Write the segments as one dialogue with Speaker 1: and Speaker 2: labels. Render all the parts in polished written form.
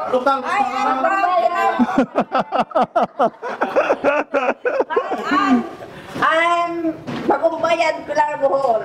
Speaker 1: Utang.
Speaker 2: Ay, ano ba yan? I'm Bagumbayan, Pilar Bohol.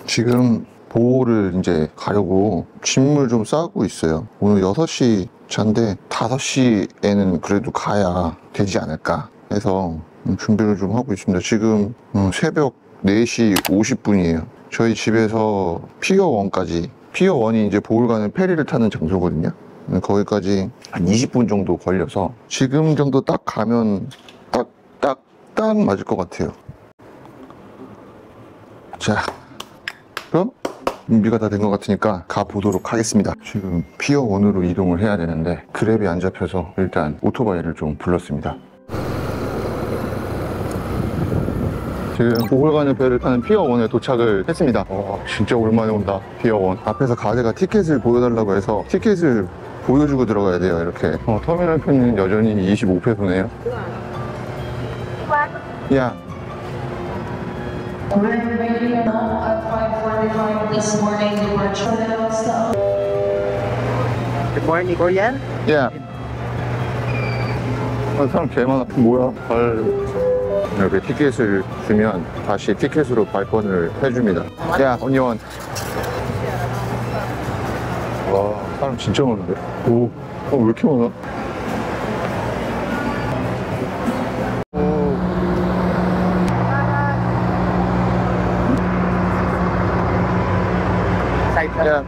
Speaker 3: 지금 보호를 이제 가려고 짐을 좀 싸고 있어요. 오늘 6시 차인데 5시에는 그래도 가야 되지 않을까 해서 준비를 좀 하고 있습니다. 지금 새벽 4시 50분이에요. 저희 집에서 피어1까지, 피어1이 이제 보홀 가는 페리를 타는 장소거든요. 거기까지 한 20분 정도 걸려서 지금 정도 딱 가면 딱 맞을 것 같아요. 자, 그럼 준비가 다 된 것 같으니까 가보도록 하겠습니다. 지금 피어1으로 이동을 해야 되는데 그랩이 안 잡혀서 일단 오토바이를 좀 불렀습니다. 지금 보홀 가는 배를 타는 피어1에 도착을 했습니다. 진짜 오랜만에 온다, 피어1. 앞에서 가게가 티켓을 보여달라고 해서 티켓을 보여주고 들어가야 돼요, 이렇게. 터미널 표는 여전히 25페소네요. 야.
Speaker 4: We're ready now at 5:45 this morning.
Speaker 1: Good morning, Korean.
Speaker 3: 야. 사람 개 많아. 뭐야? 이렇게 티켓을 주면 다시 티켓으로 발권을 해줍니다. 야, 언니원. 와, 사람 진짜 많은데? 오, 왜 이렇게 많아? 야.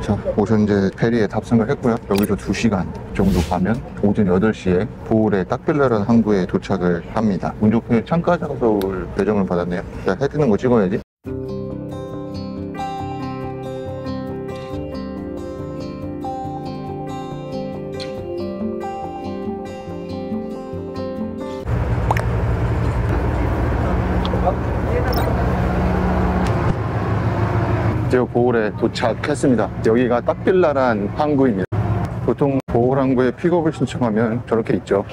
Speaker 3: 자, 오션제 페리에 탑승을 했고요. 여기서 2시간 정도 가면 오전 8시에 보홀의 딱빌라라는 항구에 도착을 합니다. 운 좋게 창가 장소를 배정을 받았네요. 자, 해 뜨는 거 찍어야지. 드디어 보홀에 도착했습니다. 여기가 딱빌라란 항구입니다. 보통 보홀 항구에 픽업을 신청하면 저렇게 있죠.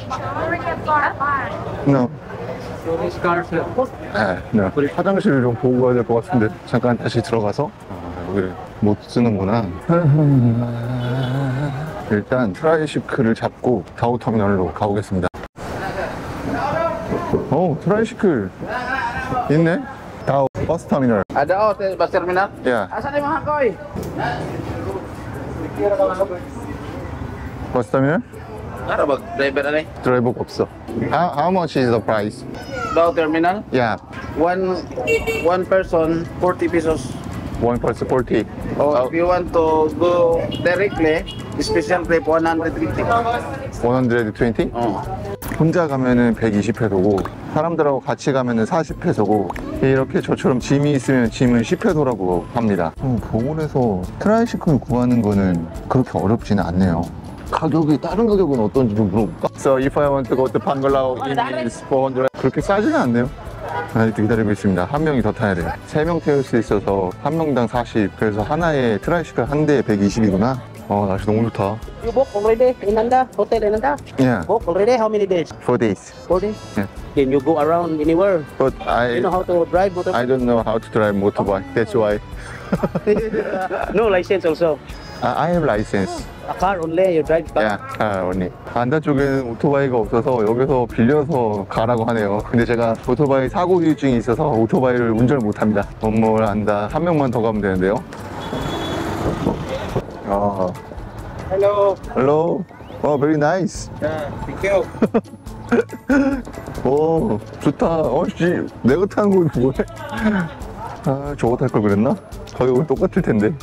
Speaker 3: No. 네, 우리 화장실을 좀 보고 가야 될 것 같은데 잠깐 다시 들어가서 여기를 못 쓰는구나. 일단 트라이시클을 잡고 다우터미널로 가보겠습니다. 트라이시클 있네. 다우 버스 터미널.
Speaker 1: Ada bus terminal.
Speaker 3: 야,
Speaker 1: Asa ni mga koy?
Speaker 3: 버스 터미널?
Speaker 1: Ara ba driver na ni?
Speaker 3: 드라이버가 없어. How much is the price?
Speaker 1: Daw terminal.
Speaker 3: Yeah,
Speaker 1: One person 40 pesos.
Speaker 3: one person 40.
Speaker 1: If you want to go directly, Special trip 150.
Speaker 3: 120? 혼자 가면은 120페소고 사람들하고 같이 가면은 40페소고 이렇게 저처럼 짐이 있으면 짐은 10페소라고 합니다. 보건에서 트라이시클 구하는 거는 그렇게 어렵지는 않네요. 가격이 다른 가격은 어떤지 좀 물어볼까? So if I want to go to Bangladesh, it is 400. 그렇게 싸지는 않네요. 아직도 기다리고 있습니다. 한 명이 더 타야 돼요. 3명 태울 수 있어서 한 명당 40. 그래서 하나에 트라이시클 한 대에 120이구나. 날씨 너무 좋다.
Speaker 5: You book already in Nanda, hotel in Nanda?
Speaker 3: Yeah,
Speaker 5: Book already how many days?
Speaker 3: 4 days.
Speaker 5: 4 days?
Speaker 3: Yeah.
Speaker 5: Can you go around anywhere?
Speaker 3: But
Speaker 5: You know how to drive motor?
Speaker 3: I don't know how to drive motorbike. That's why.
Speaker 5: No license also.
Speaker 3: I have license.
Speaker 5: A car only, you drive car?
Speaker 3: Yeah, 언니. 안다 쪽에는 오토바이가 없어서 여기서 빌려서 가라고 하네요. 근데 제가 오토바이 사고 후유증이 있어서 오토바이를 운전을 못 합니다. 뭘 안다. 한 명만 더 가면 되는데요.
Speaker 5: Hello.
Speaker 3: Hello. Very nice.
Speaker 5: Yeah, thank you.
Speaker 3: 오, 좋다. 씨, 내가 타는 거 뭐해? 저거 탈 걸 그랬나? 가격은 똑같을 텐데.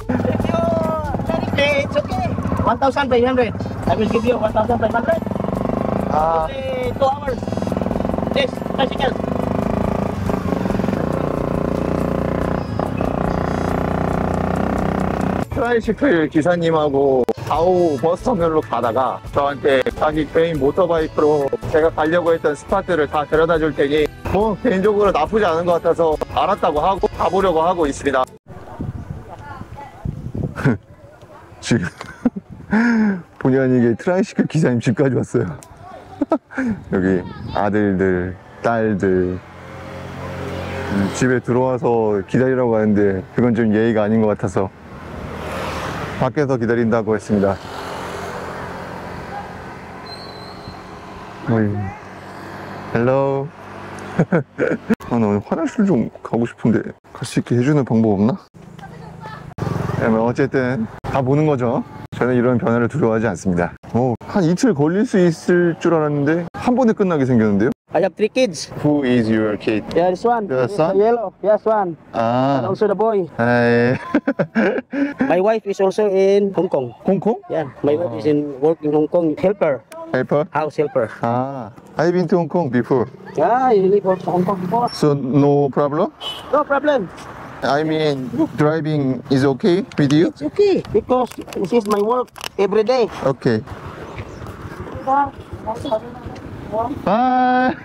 Speaker 5: It's okay. 1,500. I will give you 1,500. Only 2 hours. Yes, bicycle.
Speaker 3: 트라이시클 기사님하고 가오 버스터널로 가다가 저한테 자기 개인 모터바이크로 제가 가려고 했던 스팟들을 다 데려다 줄 테니 뭐 개인적으로 나쁘지 않은 것 같아서 알았다고 하고 가보려고 하고 있습니다. 지금 본의 아니게 트라이시클 기사님 집까지 왔어요. 여기 아들들, 딸들 집에 들어와서 기다리라고 하는데 그건 좀 예의가 아닌 것 같아서 밖에서 기다린다고 했습니다. 헬로. 나 오늘 화장실 좀 가고 싶은데 갈 수 있게 해주는 방법 없나? 어쨌든 다 보는 거죠. 저는 이런 변화를 두려워하지 않습니다. 한 이틀 걸릴 수 있을 줄 알았는데 한 번에 끝나게 생겼는데요?
Speaker 5: I have 3 kids.
Speaker 3: Who is your kid?
Speaker 5: Yeah, this one.
Speaker 3: The
Speaker 5: This
Speaker 3: son?
Speaker 5: The yellow. Yes, one. And
Speaker 3: 아,
Speaker 5: also the boy.
Speaker 3: 에이.
Speaker 5: My wife is also in Hong Kong.
Speaker 3: 홍콩?
Speaker 5: Yeah, my wife is in work in Hong Kong. Helper.
Speaker 3: Helper?
Speaker 5: House helper.
Speaker 3: I've been to Hong Kong before.
Speaker 5: Yeah, you live in Hong Kong before.
Speaker 3: So no problem?
Speaker 5: No problem.
Speaker 3: I mean, driving is okay with you?
Speaker 5: It's okay because this is my work every day.
Speaker 3: Okay. 바이.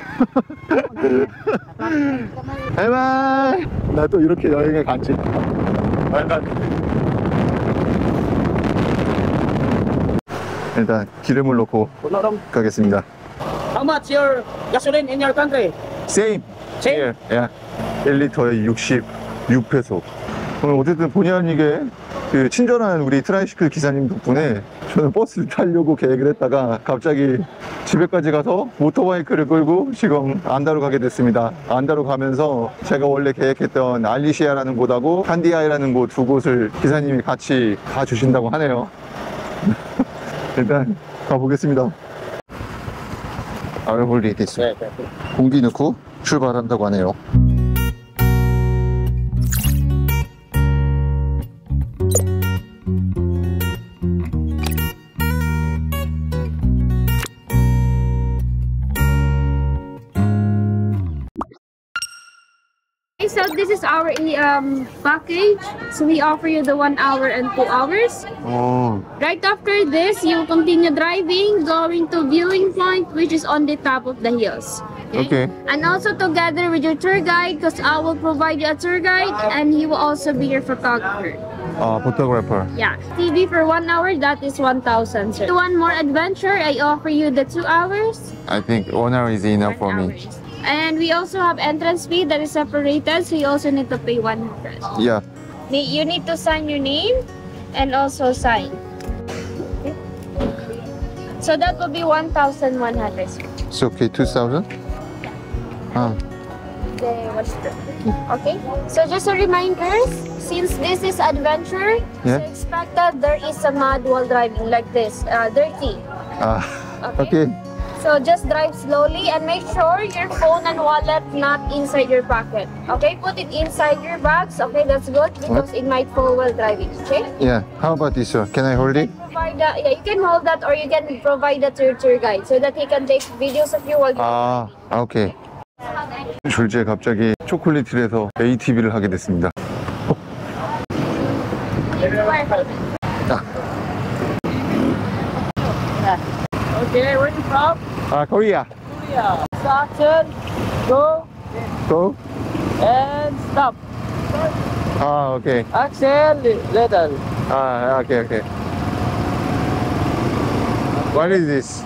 Speaker 3: 바이바이. 나 또 이렇게 여행에 갔지. 일단 기름을 넣고 가겠습니다.
Speaker 5: How much your gasoline in your country?
Speaker 3: Same.
Speaker 5: Same?
Speaker 3: Yeah. 1리터에 66페소. 오늘 어쨌든 본의 아니게 그 친절한 우리 트라이시클 기사님 덕분에 저는 버스를 타려고 계획을 했다가 갑자기 집에까지 가서 모터바이크를 끌고 지금 안다로 가게 됐습니다. 안다로 가면서 제가 원래 계획했던 알리시아라는 곳하고 칸디아이라는 곳 두 곳을 기사님이 같이 가주신다고 하네요. 일단 가보겠습니다. 알홀리 됐어요. 공기 넣고 출발한다고 하네요.
Speaker 6: So this is our package. So we offer you the 1 hour and 2 hours. Right after this, you continue driving, going to viewing point, which is on the top of the hills.
Speaker 3: Okay.
Speaker 6: And also together with your tour guide, because I will provide you a tour guide, and he will also be your photographer.
Speaker 3: Photographer.
Speaker 6: Yeah. TV for 1 hour, that is 1,000, sir. One more adventure, I offer you the 2 hours.
Speaker 3: I think 1 hour is enough for me.
Speaker 6: And we also have entrance fee that is separated, so you also need to pay 100.
Speaker 3: Yeah.
Speaker 6: You need to sign your name and also sign. Okay. So that will be 1,100.
Speaker 3: It's okay, 2,000?
Speaker 6: Okay. So just a reminder, since this is adventure,
Speaker 3: Yeah.
Speaker 6: so expect that there is a mud while driving like this, dirty.
Speaker 3: Okay.
Speaker 6: So just drive slowly and make sure your phone and wallet not inside your pocket. Okay, put it inside your bags. Okay, that's good because it might fall while driving. Okay.
Speaker 3: Yeah. How about this one? Can I hold it?
Speaker 6: Provide that. Yeah, you can hold that or you can provide that to your tour guide so that he can take videos of you while you.
Speaker 3: 아, 오케이. 졸지에 갑자기 초콜릿힐에서 ATV를 하게 됐습니다. 자,
Speaker 5: Okay, where you from?
Speaker 3: 아, 코리아.
Speaker 5: Korea. Action, go,
Speaker 3: Go.
Speaker 5: and stop.
Speaker 3: 아, 오케이.
Speaker 5: Action, little.
Speaker 3: 아, 오케이, 오케이. What is this?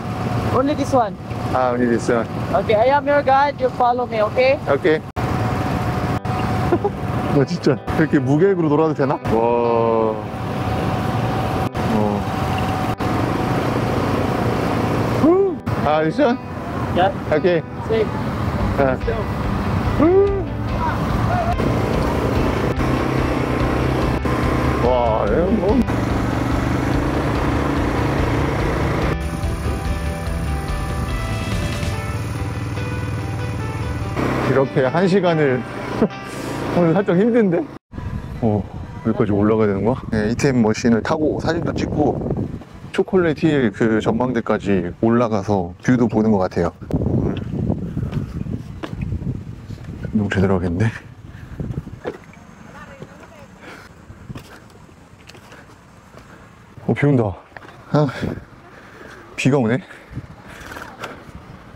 Speaker 5: Only this one.
Speaker 3: 아, only this one.
Speaker 5: Okay, I am your guide. You follow me, okay?
Speaker 3: 오케이. 너 진짜 이렇게 무계획으로 놀아도 되나? 와. 아, this one?
Speaker 5: Yeah.
Speaker 3: 오케이.
Speaker 5: Safe.
Speaker 3: 아. 와, 이거 뭐. 이렇게 1시간을 오늘 살짝 힘든데? 여기까지 올라가야 되는 거야? 네, ATM 머신을 타고 사진도 찍고 초콜릿 힐 그 전망대까지 올라가서 뷰도 보는 것 같아요. 너무 제대로 하겠네. 비 온다. 아, 비가 오네.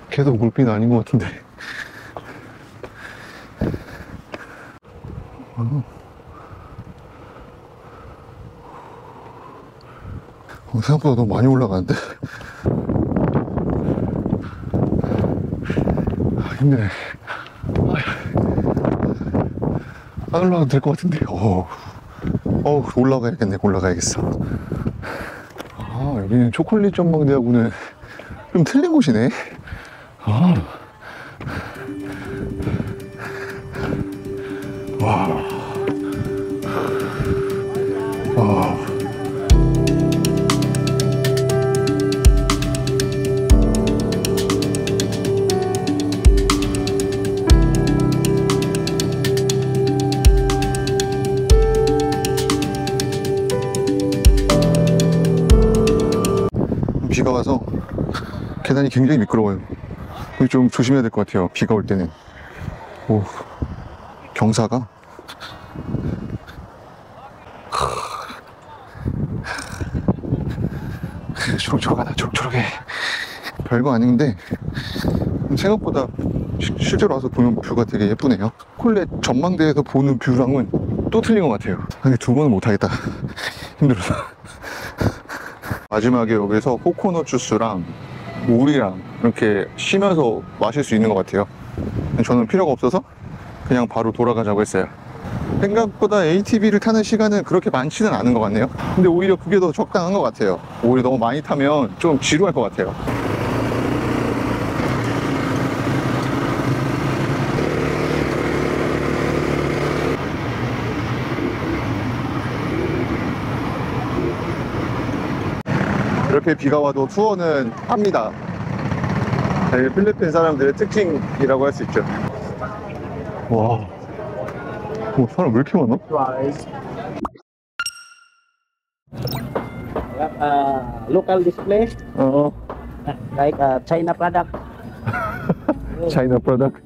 Speaker 3: 계속 물비는 아닌 것 같은데. 생각보다 너무 많이 올라가는데? 힘드네. 안 올라가도 될 것 같은데. 올라가야겠네. 올라가야겠어. 아, 여기는 초콜릿 전망대하고는 좀 틀린 곳이네. 아. 와. 와. 비가 와서 계단이 굉장히 미끄러워요. 좀 조심해야 될 것 같아요. 비가 올 때는. 오, 경사가 초록초록하다. 초록초록해. 별거 아닌데 생각보다 실제로 와서 보면 뷰가 되게 예쁘네요. 초콜릿 전망대에서 보는 뷰랑은 또 틀린 것 같아요. 근데 2번은 못하겠다. 힘들어서. 마지막에 여기서 코코넛 주스랑 물이랑 이렇게 쉬면서 마실 수 있는 것 같아요. 저는 필요가 없어서 그냥 바로 돌아가자고 했어요. 생각보다 ATV를 타는 시간은 그렇게 많지는 않은 것 같네요. 근데 오히려 그게 더 적당한 것 같아요. 오히려 너무 많이 타면 좀 지루할 것 같아요. 이렇게 비가 와도 투어는 합니다. 이게 필리핀 사람들의 특징이라고 할 수 있죠. 와, 사람 왜 이렇게 많아?
Speaker 5: Local display, like China product.
Speaker 3: China product.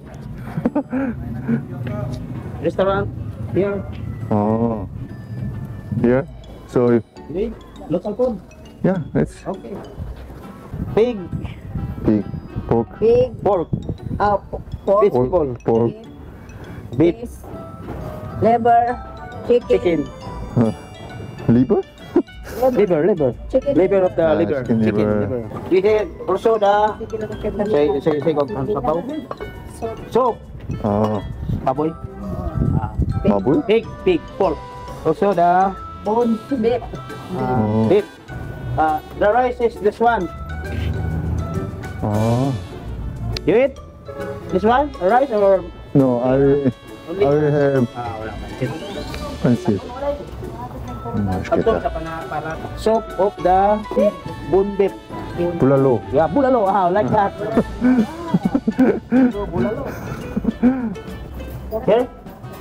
Speaker 5: Restaurant here.
Speaker 3: Here. So
Speaker 5: Local food.
Speaker 3: yeah, it's
Speaker 5: Okay. Pig,
Speaker 3: big pork.
Speaker 2: Big,
Speaker 5: pork,
Speaker 2: pork,
Speaker 5: vegetable,
Speaker 3: Pork.
Speaker 5: beef,
Speaker 2: liver,
Speaker 5: chicken,
Speaker 3: Liver?
Speaker 5: liver,
Speaker 2: Chicken.
Speaker 5: liver of the liver,
Speaker 3: chicken liver.
Speaker 5: We have also the say ang sabaw, soup, baboy,
Speaker 3: 마블?
Speaker 5: pig, pork. Also the
Speaker 2: bone, beef.
Speaker 5: beef. The rice is this one. You eat this one, rice or
Speaker 3: No, I
Speaker 5: only?
Speaker 3: will have
Speaker 5: Wala man.
Speaker 3: fancy.
Speaker 5: Ito
Speaker 3: 맛있겠다.
Speaker 5: sa para soup of the bone beef.
Speaker 3: 불랄로.
Speaker 5: Yeah, bulalo, like that. Bulalo. Okay?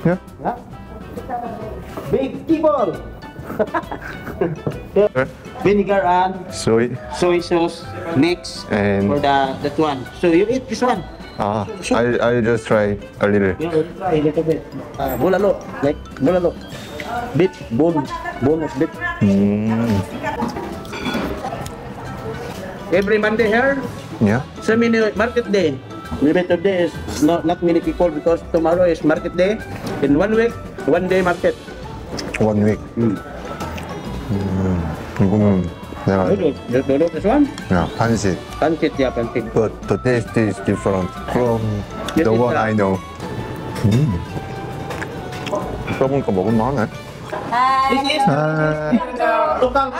Speaker 3: Yeah.
Speaker 5: Yeah. Big keyboard. Vinegar and
Speaker 3: Soy
Speaker 5: soy sauce mix
Speaker 3: and
Speaker 5: for that one. So you eat this one.
Speaker 3: I just try a little.
Speaker 5: Yeah, we'll try a little bit. Bulalo, like bulalo. Beef, bone of beef. Every Monday here,
Speaker 3: Yeah.
Speaker 5: so many market day. Maybe today is not many people because tomorrow is market day. In 1 week, 1 day market.
Speaker 3: 1 week. 이거는 내가
Speaker 5: You know this one?
Speaker 3: 야 한식.
Speaker 5: Pancit, yeah, pancit.
Speaker 3: But the taste is different from
Speaker 5: Yes,
Speaker 3: the
Speaker 5: it's
Speaker 3: one I know. 써보니까 먹을만하네.
Speaker 5: This is tukang.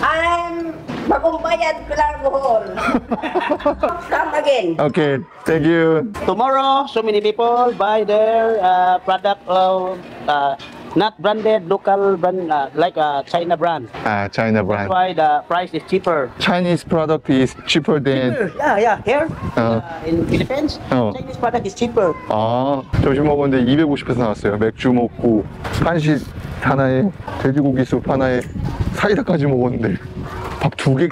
Speaker 2: I'm Bagumbayan Pilar Bohol. Come again.
Speaker 3: Okay, thank you.
Speaker 5: Tomorrow, so many people buy their product, not branded, local brand, like China brand.
Speaker 3: China
Speaker 5: That's
Speaker 3: brand.
Speaker 5: why the price is cheaper.
Speaker 3: Chinese product is cheaper than.
Speaker 5: Yeah, here
Speaker 3: Oh.
Speaker 5: in Philippines,
Speaker 3: Oh.
Speaker 5: Chinese product is cheaper.
Speaker 3: 점심 먹었는데 250에서 나왔어요. 맥주 먹고 한식 하나에 돼지고기 숲 하나에 사이다까지 먹었는데 밥 두 개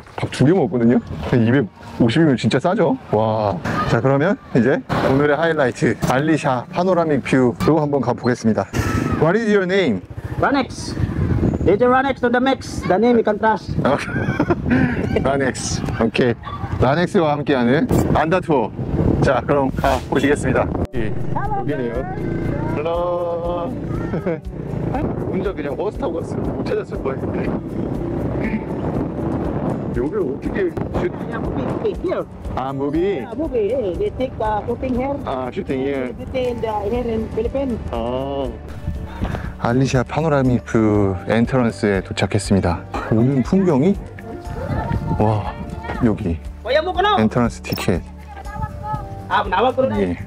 Speaker 3: 먹었거든요. 250이면 진짜 싸죠. 와. 자, 그러면 이제 오늘의 하이라이트 알리샤 파노라믹 뷰로 한번 가보겠습니다. What is your name?
Speaker 5: Ranex. It's a Ranex to the mix. The name you can trust.
Speaker 3: 라넥스. 오케이. 라넥스와 함께하는 안다 투어. 자, 그럼 가보시겠습니다. 여기네요. 헬로. 운전 그냥 버스 타고 갔어요. 못 찾았을 거예요. 여기를 어떻게
Speaker 5: Yeah, movie here.
Speaker 3: 무비.
Speaker 5: Yeah, movie. Hey, they take shooting here.
Speaker 3: 슈팅 예.
Speaker 5: Shooting here in Philippines.
Speaker 3: 알리샤 파노라믹 뷰 엔트런스에 도착했습니다. 오는 풍경이 와, 여기
Speaker 5: Kaya mo ko no?
Speaker 3: 엔트런스 티켓.
Speaker 5: Nawag ko na.
Speaker 3: 예.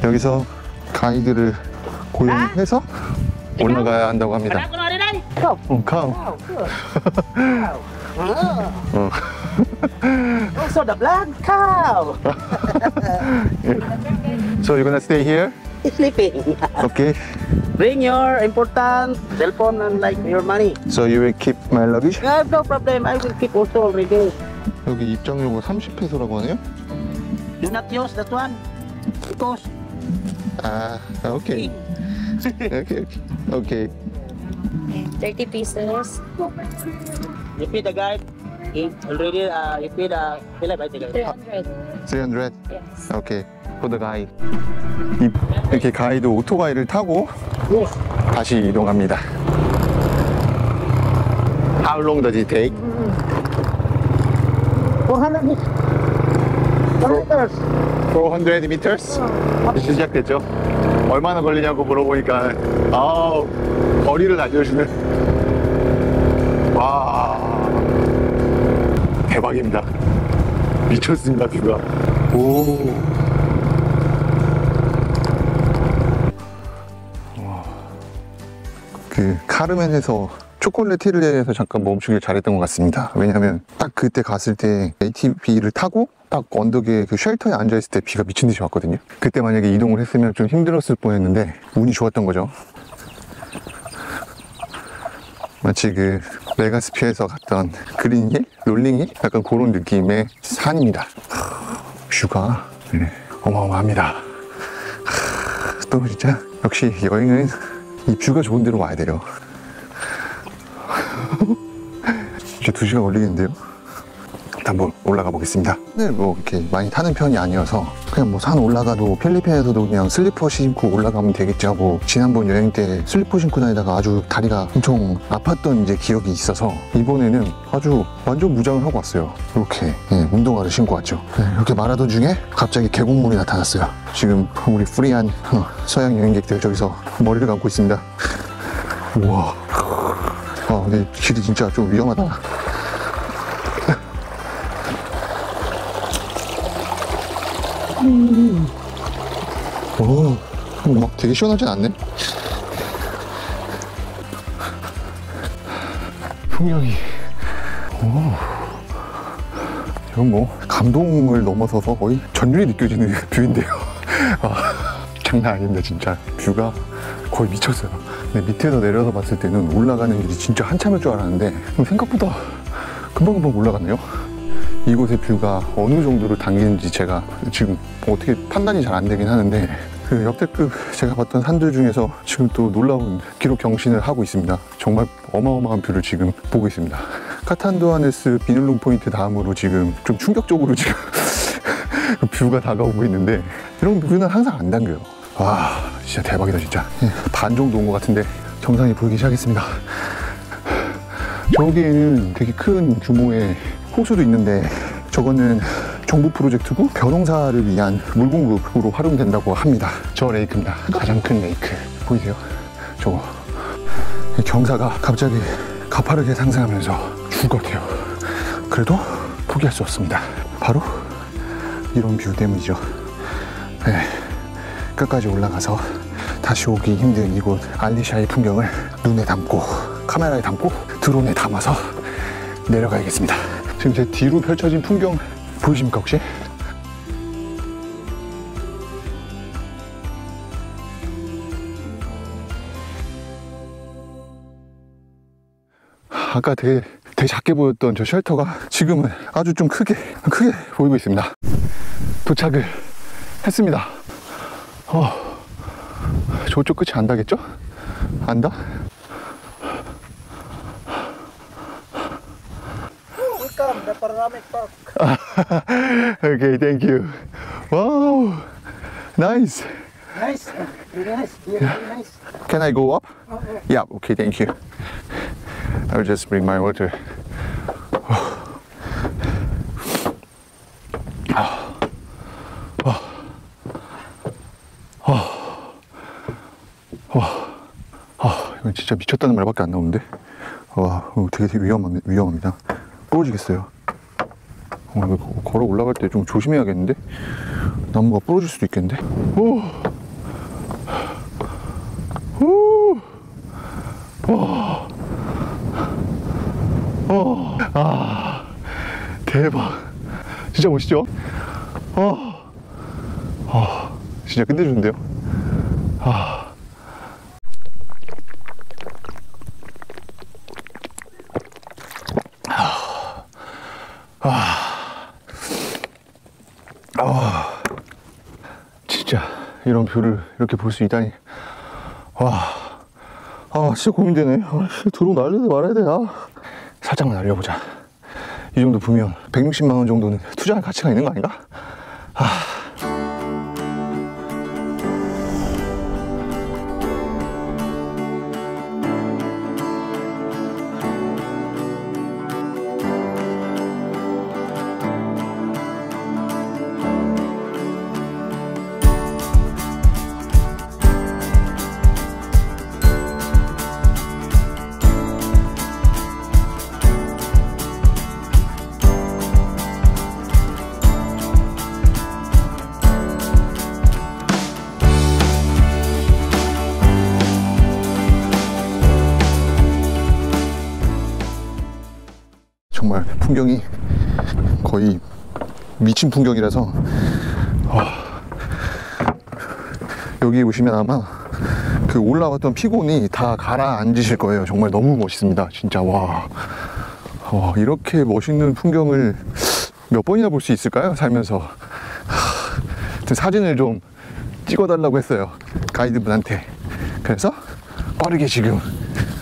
Speaker 3: 여기서 가이드를 고용해서 올라가야 한다고 합니다.
Speaker 5: Ako na rin ay.
Speaker 3: 감.
Speaker 5: Also the black cow.
Speaker 3: So you're gonna stay here?
Speaker 5: Sleeping.
Speaker 3: Okay.
Speaker 5: Bring your important cell phone and like your money.
Speaker 3: So you will keep my luggage?
Speaker 5: I have no problem. I will keep also already.
Speaker 3: 여기 입장료가 30페소라고 하네요?
Speaker 5: Do not use that one because
Speaker 3: 오케이. 오케이. 오케이.
Speaker 6: 30 pesos.
Speaker 5: you pay the guide. Already you pay the Philip I think.
Speaker 6: 300.
Speaker 3: 300?
Speaker 6: Yes.
Speaker 3: 오케이. For the guide. 이렇게 가이드 오토바이를 타고 다시 이동합니다. How long does it take?
Speaker 5: 400 meters.
Speaker 3: 400 meters? 시작됐죠? 얼마나 걸리냐고 물어보니까 거리를 알려주는. 와, 대박입니다. 미쳤습니다, 뷰가. 오. 그 카르멘에서 초콜릿 힐에서 잠깐 멈추길 잘했던 것 같습니다. 왜냐면 딱 그때 갔을 때 ATV를 타고 딱 언덕에 그 쉘터에 앉아있을 때 비가 미친 듯이 왔거든요. 그때 만약에 이동을 했으면 좀 힘들었을 뻔했는데 운이 좋았던 거죠. 마치 그 메가스피어에서 갔던 그린힐? 롤링힐? 약간 그런 느낌의 산입니다. 뷰가 어마어마합니다. 또 진짜 역시 여행은 이 뷰가 좋은 데로 와야 돼요. 이제 2시간 걸리겠는데요? 한번 올라가 보겠습니다. 오늘 뭐 이렇게 많이 타는 편이 아니어서 그냥 뭐 산 올라가도 필리핀에서도 그냥 슬리퍼 신고 올라가면 되겠지 하고 지난번 여행 때 슬리퍼 신고 다니다가 아주 다리가 엄청 아팠던 이제 기억이 있어서 이번에는 아주 완전 무장을 하고 왔어요. 이렇게 운동화를 신고 왔죠. 이렇게 말하던 중에 갑자기 계곡물이 나타났어요. 지금 우리 프리한 서양 여행객들 저기서 머리를 감고 있습니다. 우와, 근데 길이 진짜 좀 위험하다. 막 되게 시원하진 않네. 풍경이 이건 뭐 감동을 넘어서서 거의 전율이 느껴지는 뷰인데요. 장난 아닙니다. 진짜 뷰가 거의 미쳤어요. 근데 밑에서 내려서 봤을 때는 올라가는 길이 진짜 한참일 줄 알았는데 생각보다 금방금방 올라갔네요. 이곳의 뷰가 어느 정도로 당기는지 제가 지금 어떻게 판단이 잘 안 되긴 하는데, 그 역대급 제가 봤던 산들 중에서 지금 또 놀라운 기록 경신을 하고 있습니다. 정말 어마어마한 뷰를 지금 보고 있습니다. 카탄두아네스 비늘롱 포인트 다음으로 지금 좀 충격적으로 지금 뷰가 다가오고 있는데, 이런 뷰는 항상 안 당겨요. 와, 진짜 대박이다 진짜. 반 정도 온 것 같은데 정상이 보이기 시작했습니다. 저기에는 되게 큰 규모의 호수도 있는데, 저거는 정부 프로젝트고 벼농사를 위한 물 공급으로 활용된다고 합니다. 저 레이크입니다. 가장 큰 레이크 보이세요? 저거. 경사가 갑자기 가파르게 상승하면서 죽을 것 같아요. 그래도 포기할 수 없습니다. 바로 이런 뷰 때문이죠. 네, 끝까지 올라가서 다시 오기 힘든 이곳 알리샤의 풍경을 눈에 담고, 카메라에 담고, 드론에 담아서 내려가야겠습니다. 지금 제 뒤로 펼쳐진 풍경 보이십니까 혹시? 아까 되게 작게 보였던 저 쉘터가 지금은 아주 좀 크게 보이고 있습니다. 도착을 했습니다. 저쪽 끝이 안다겠죠? 안다?
Speaker 5: Welcome, the Panoramic Park.
Speaker 3: Okay, thank you. Wow, nice.
Speaker 5: Nice, very nice, very nice.
Speaker 3: Can I go up? Yeah, okay, thank you. I'll just bring my water. 이건 진짜 미쳤다는 말밖에 안 나오는데. 와, 되게 위험합니다. 부러지겠어요. 걸어 올라갈 때 좀 조심해야겠는데? 나무가 부러질 수도 있겠는데? 대박. 진짜 멋있죠? 진짜 끝내주는데요? 진짜 이런 뷰를 이렇게 볼 수 있다니. 진짜 고민되네. 드론 날려야 돼 말아야 돼. 살짝만 날려보자. 이 정도 보면 160만 원 정도는 투자할 가치가 있는 거 아닌가? 정말 풍경이 거의 미친 풍경이라서 여기 오시면 아마 그 올라왔던 피곤이 다 가라앉으실 거예요. 정말 너무 멋있습니다. 진짜. 이렇게 멋있는 풍경을 몇 번이나 볼 수 있을까요? 살면서. 사진을 좀 찍어달라고 했어요, 가이드분한테. 그래서 빠르게 지금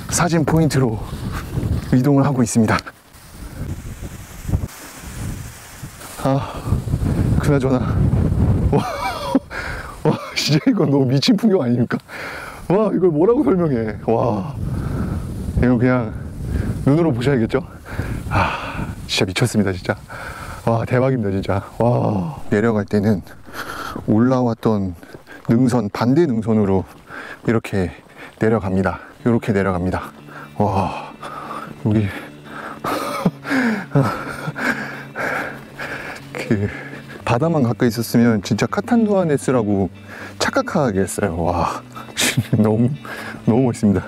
Speaker 3: 사진 포인트로 이동을 하고 있습니다. 그나저나 진짜 이건 너무 미친 풍경 아닙니까? 이걸 뭐라고 설명해. 이거 그냥 눈으로 보셔야겠죠? 진짜 미쳤습니다 진짜. 대박입니다 진짜. 내려갈 때는 올라왔던 능선, 반대 능선으로 이렇게 내려갑니다. 이렇게 내려갑니다. 여기 바다만 가까이 있었으면 진짜 카탄두아네스라고 착각하겠어요. 너무 멋있습니다.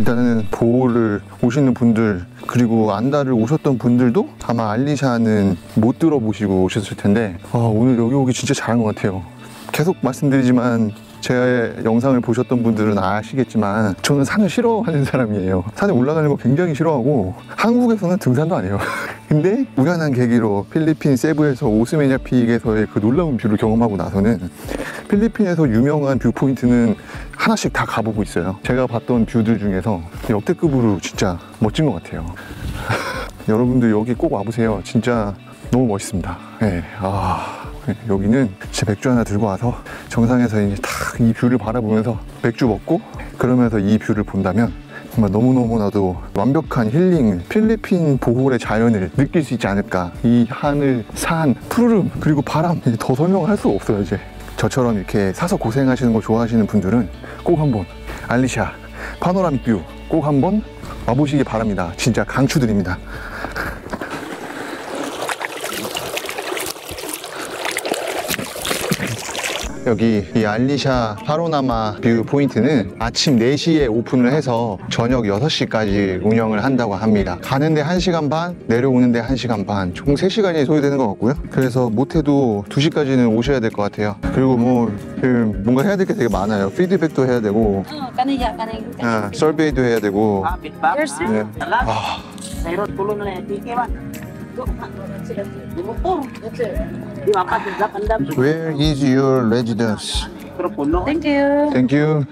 Speaker 3: 일단은 보호를 오시는 분들 그리고 안다를 오셨던 분들도 아마 알리샤는 못 들어보시고 오셨을 텐데 오늘 여기 오기 진짜 잘한 것 같아요. 계속 말씀드리지만 제 영상을 보셨던 분들은 아시겠지만 저는 산을 싫어하는 사람이에요. 산에 올라가는 거 굉장히 싫어하고 한국에서는 등산도 안 해요. 근데 우연한 계기로 필리핀 세부에서 오스메냐 픽에서의 그 놀라운 뷰를 경험하고 나서는 필리핀에서 유명한 뷰포인트는 하나씩 다 가보고 있어요. 제가 봤던 뷰들 중에서 역대급으로 진짜 멋진 것 같아요. 여러분들 여기 꼭 와보세요. 진짜 너무 멋있습니다. 네. 여기는 제 맥주 하나 들고 와서 정상에서 이제 딱 이 뷰를 바라보면서 맥주 먹고 그러면서 이 뷰를 본다면 정말 너무너무나도 완벽한 힐링, 필리핀 보홀의 자연을 느낄 수 있지 않을까. 이 하늘, 산, 푸르름, 그리고 바람, 더 설명을 할 수가 없어요. 이제 저처럼 이렇게 사서 고생하시는 거 좋아하시는 분들은 꼭 한번 알리샤 파노라믹 뷰 꼭 한번 와보시기 바랍니다. 진짜 강추드립니다. 여기 이 알리샤 파노라마 뷰 포인트는 아침 4시에 오픈을 해서 저녁 6시까지 운영을 한다고 합니다. 가는데 1시간 반, 내려오는데 1시간 반, 총 3시간이 소요되는 것 같고요. 그래서 못해도 2시까지는 오셔야 될 것 같아요. 그리고 뭔가 해야 될 게 되게 많아요. 피드백도 해야 되고, 설베이도 해야 되고. 네. Where is your residence?
Speaker 6: Thank you.
Speaker 3: Thank you.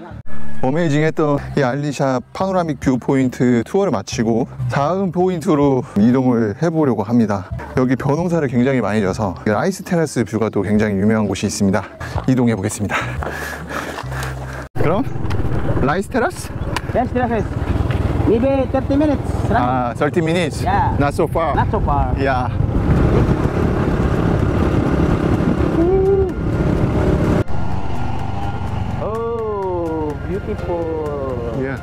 Speaker 3: 어메이징했던 이 알리샤 파노라믹 뷰 포인트 투어를 마치고 다음 포인트로 이동을 해보려고 합니다. 여기 벼농사를 굉장히 많이 져서 라이스 테라스 뷰가 또 굉장히 유명한 곳이 있습니다. 이동해 보겠습니다. 그럼 라이스 테라스?
Speaker 5: Yes, yes. Maybe 30 minutes.
Speaker 3: 30 minutes?
Speaker 5: Yeah.
Speaker 3: Not so far.
Speaker 5: Not so far.
Speaker 3: Yeah.
Speaker 5: Oh, beautiful.
Speaker 3: Yeah.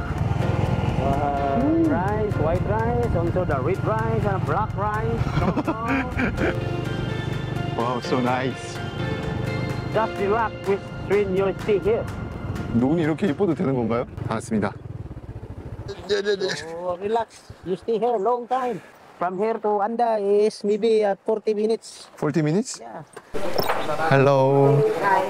Speaker 5: Rice, white rice, also the red rice and black rice.
Speaker 3: Wow, so nice.
Speaker 5: Just relax when you stay here.
Speaker 3: 눈이 이렇게 예뻐도 되는 건가요? 반갑습니다.
Speaker 5: Oh, relax. You stay here a long time. From here to Anda is maybe 40 minutes.
Speaker 3: 40 minutes?
Speaker 5: Yeah.
Speaker 3: Hello.
Speaker 2: Ay,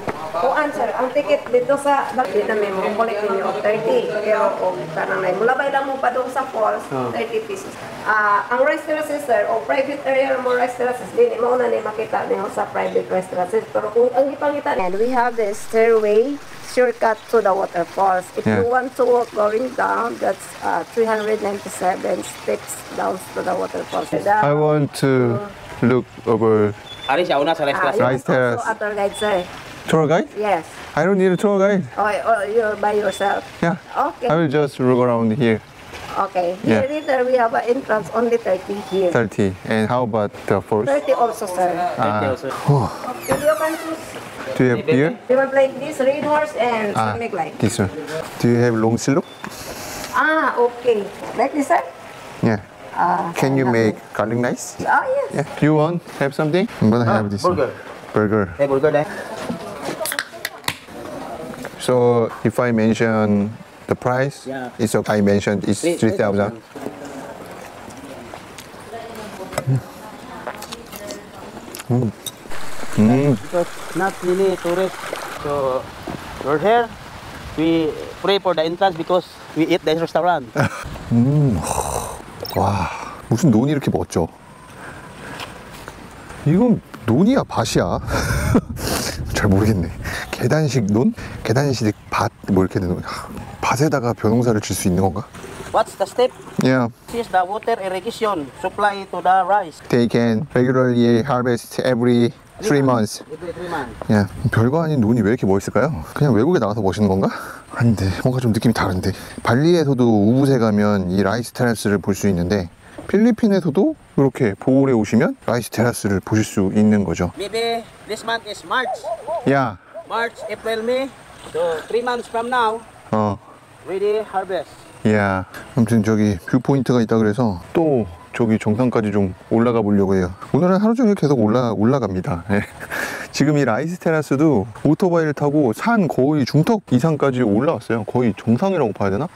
Speaker 2: answer, ang ticket dito sa bakit na may mga collect ninyo 30. Pero kung kanang may mulabay lang mo pa doon sa falls, 30 pesos. Ang restaurant sir, o private area mo restaurant din, mo na ni makita niyo sa private restaurant. Pero kung ang ipangita, and we have the stairway shortcut to the waterfalls. If
Speaker 3: Yeah.
Speaker 2: you want to walk going down, that's 397 steps down to the waterfalls.
Speaker 3: I want to look over
Speaker 5: Ari siya una sa restaurant.
Speaker 3: Rice terrace.
Speaker 2: Also a tour guide, sir.
Speaker 3: tour guide.
Speaker 2: Yes.
Speaker 3: I don't need a tour guide.
Speaker 2: Oh, you're by yourself.
Speaker 3: Yeah.
Speaker 2: Okay.
Speaker 3: I will just look around here.
Speaker 2: Okay.
Speaker 3: Yeah.
Speaker 2: Here later we have an entrance only 30 here.
Speaker 3: 30. And how about the force?
Speaker 2: 30 also, sir. If you can choose,
Speaker 3: Do you have beer?
Speaker 2: you want like this red horse and something like.
Speaker 3: This one. Do you have long silk?
Speaker 2: Okay. Like this, sir?
Speaker 3: Yeah. Can you make garlic rice?
Speaker 2: Yes.
Speaker 3: Yeah. Do you want have something? I'm gonna have this
Speaker 5: burger.
Speaker 3: one. Burger.
Speaker 5: Hey, burger there.
Speaker 3: So if I mention the price,
Speaker 5: Yeah.
Speaker 3: it's okay. I mentioned it's 3,000.
Speaker 5: Because not really tourist. So we're here. We pray for the entrance because we eat the restaurant.
Speaker 3: 와, 무슨 논이 이렇게 멋져? 이건 논이야, 밭이야? 잘 모르겠네. 계단식 논? 계단식 밭? 뭐 이렇게 되는 거야? 밭에다가 벼농사를 질 수 있는 건가?
Speaker 5: What's the step?
Speaker 3: Yeah,
Speaker 5: This is the water irrigation supply to the rice
Speaker 3: they can regularly harvest every 3 months.
Speaker 5: every 3 months.
Speaker 3: 야, 별거 아닌 논이 왜 이렇게 멋있을까요? 그냥 외국에 나가서 멋있는 건가? 아닌데, 뭔가 좀 느낌이 다른데. 발리에서도 우붓에 가면 이 라이스 테라스를 볼 수 있는데 필리핀에서도 이렇게 보홀에 오시면 라이스 테라스를 보실 수 있는 거죠.
Speaker 5: Maybe this month is March.
Speaker 3: 야,
Speaker 5: March, April, May. So 3 months from now, ready harvest.
Speaker 3: 야, 아무튼 저기 뷰 포인트가 있다 그래서 또 저기 정상까지 좀 올라가 보려고 해요. 오늘은 하루 종일 계속 올라갑니다. 예. 지금 이 라이스 테라스도 오토바이를 타고 산 거의 중턱 이상까지 올라왔어요. 거의 정상이라고 봐야 되나?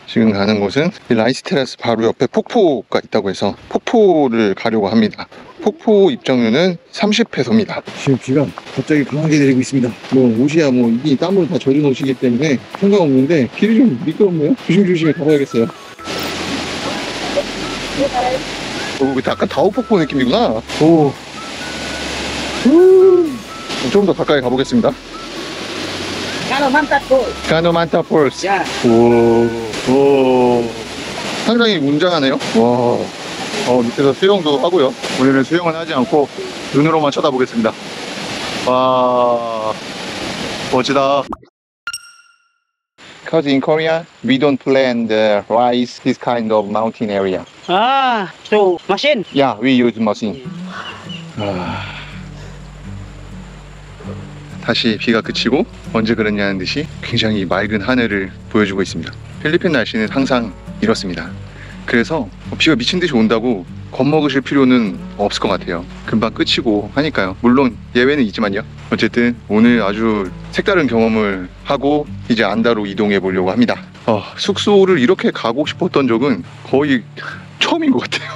Speaker 3: 지금 가는 곳은 이 라이스 테라스 바로 옆에 폭포가 있다고 해서 폭포를 가려고 합니다. 폭포 입장료는 30페소입니다. 지금 비가 갑자기 강하게 내리고 있습니다. 뭐 옷이야 뭐 이 땀으로 다 젖은 옷이기 때문에 상관없는데 길이 좀 미끄럽네요. 조심조심히 가봐야겠어요. 이거 약간 다우폭포 느낌이구나. 오. 좀 더 가까이 가보겠습니다. 가노만타 폴스. 오. 상당히 웅장하네요. 와. 밑에서 수영도 하고요. 오늘은 수영은 하지 않고 눈으로만 쳐다보겠습니다. 와. 멋지다. Because in Korea, we don't plant the rice this kind of mountain area.
Speaker 5: Ah, so machine.
Speaker 3: Yeah, we use machine. 다시 비가 그치고 언제 그랬냐는 듯이 굉장히 맑은 하늘을 보여주고 있습니다. 필리핀 날씨는 항상 이렇습니다. 그래서 비가 미친 듯이 온다고 겁먹으실 필요는 없을 것 같아요. 금방 끝이고 하니까요. 물론 예외는 있지만요. 어쨌든 오늘 아주 색다른 경험을 하고 이제 안다로 이동해 보려고 합니다. 숙소를 이렇게 가고 싶었던 적은 거의 처음인 것 같아요.